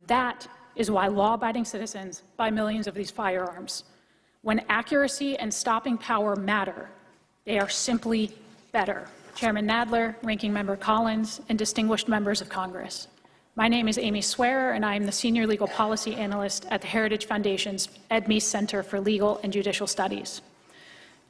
That is why law-abiding citizens buy millions of these firearms. When accuracy and stopping power matter, they are simply better. Chairman Nadler, Ranking Member Collins, and distinguished members of Congress. My name is Amy Swearer, and I am the Senior Legal Policy Analyst at the Heritage Foundation's Ed Meese Center for Legal and Judicial Studies.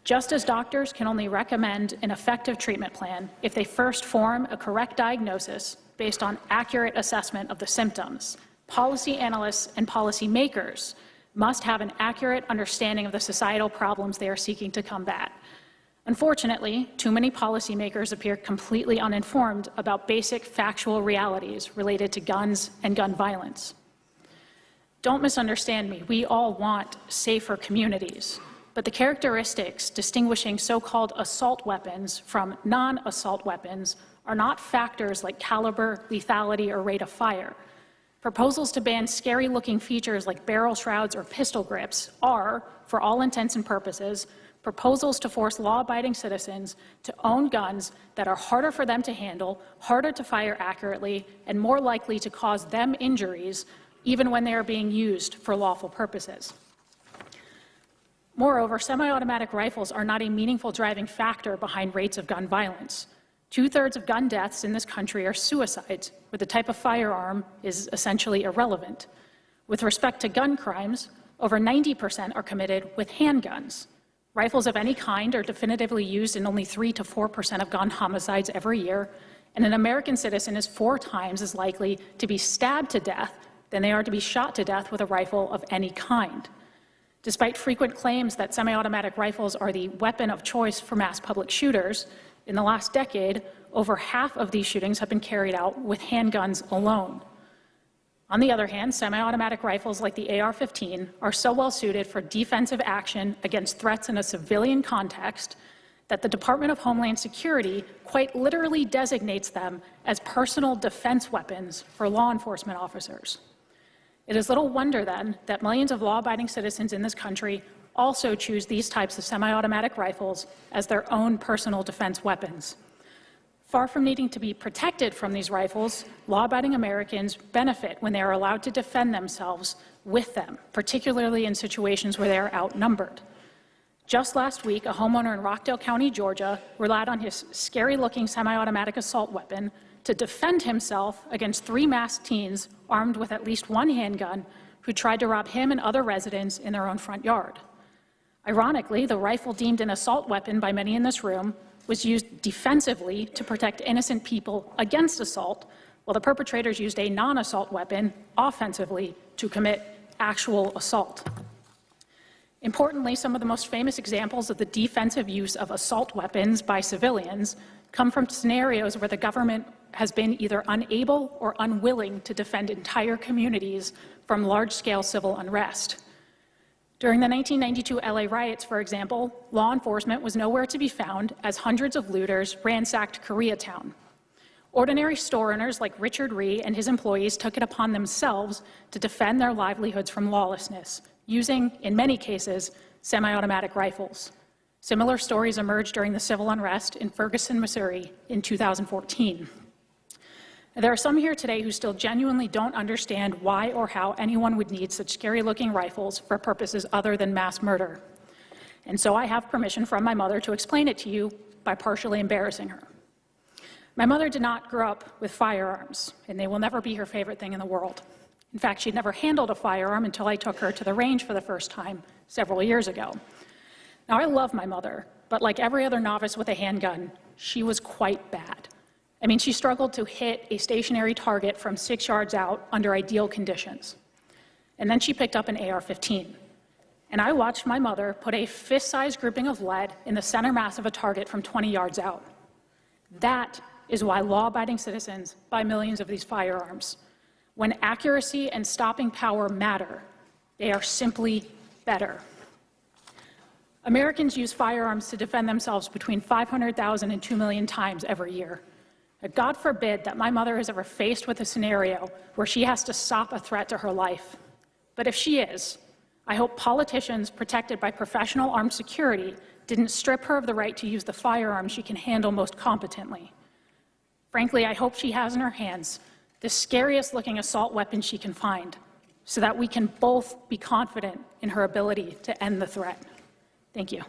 Just as doctors can only recommend an effective treatment plan if they first form a correct diagnosis based on accurate assessment of the symptoms, policy analysts and policy makers must have an accurate understanding of the societal problems they are seeking to combat. Unfortunately, too many policymakers appear completely uninformed about basic factual realities related to guns and gun violence. Don't misunderstand me. We all want safer communities, but the characteristics distinguishing so-called assault weapons from non-assault weapons are not factors like caliber, lethality, or rate of fire. Proposals to ban scary-looking features like barrel shrouds or pistol grips are, for all intents and purposes, proposals to force law-abiding citizens to own guns that are harder for them to handle, harder to fire accurately, and more likely to cause them injuries, even when they are being used for lawful purposes. Moreover, semi-automatic rifles are not a meaningful driving factor behind rates of gun violence. 2/3 of gun deaths in this country are suicides, where the type of firearm is essentially irrelevant. With respect to gun crimes, over 90% are committed with handguns. Rifles of any kind are definitively used in only 3 to 4% of gun homicides every year, and an American citizen is 4 times as likely to be stabbed to death than they are to be shot to death with a rifle of any kind. Despite frequent claims that semi-automatic rifles are the weapon of choice for mass public shooters, in the last decade, over half of these shootings have been carried out with handguns alone. On the other hand, semi-automatic rifles like the AR-15 are so well suited for defensive action against threats in a civilian context that the Department of Homeland Security quite literally designates them as personal defense weapons for law enforcement officers. It is little wonder, then, that millions of law-abiding citizens in this country also choose these types of semi-automatic rifles as their own personal defense weapons. Far from needing to be protected from these rifles, law-abiding Americans benefit when they are allowed to defend themselves with them, particularly in situations where they are outnumbered. Just last week, a homeowner in Rockdale County, Georgia, relied on his scary-looking semi-automatic assault weapon to defend himself against 3 masked teens armed with at least 1 handgun who tried to rob him and other residents in their own front yard. Ironically, the rifle deemed an assault weapon by many in this room was used defensively to protect innocent people against assault, while the perpetrators used a non-assault weapon offensively to commit actual assault. Importantly, some of the most famous examples of the defensive use of assault weapons by civilians come from scenarios where the government has been either unable or unwilling to defend entire communities from large-scale civil unrest. During the 1992 LA riots, for example, law enforcement was nowhere to be found as hundreds of looters ransacked Koreatown. Ordinary store owners like Richard Ree and his employees took it upon themselves to defend their livelihoods from lawlessness, using, in many cases, semi-automatic rifles. Similar stories emerged during the civil unrest in Ferguson, Missouri in 2014. There are some here today who still genuinely don't understand why or how anyone would need such scary-looking rifles for purposes other than mass murder. And so I have permission from my mother to explain it to you by partially embarrassing her. My mother did not grow up with firearms, and they will never be her favorite thing in the world. In fact, she'd never handled a firearm until I took her to the range for the first time several years ago. Now, I love my mother, but like every other novice with a handgun, she was quite bad. I mean, she struggled to hit a stationary target from 6 yards out under ideal conditions. And then she picked up an AR-15. And I watched my mother put a fist-sized grouping of lead in the center mass of a target from 20 yards out. That is why law-abiding citizens buy millions of these firearms. When accuracy and stopping power matter, they are simply better. Americans use firearms to defend themselves between 500,000 and 2 million times every year. God forbid that my mother is ever faced with a scenario where she has to stop a threat to her life. But if she is, I hope politicians protected by professional armed security didn't strip her of the right to use the firearm she can handle most competently. Frankly, I hope she has in her hands the scariest looking assault weapon she can find, so that we can both be confident in her ability to end the threat. Thank you.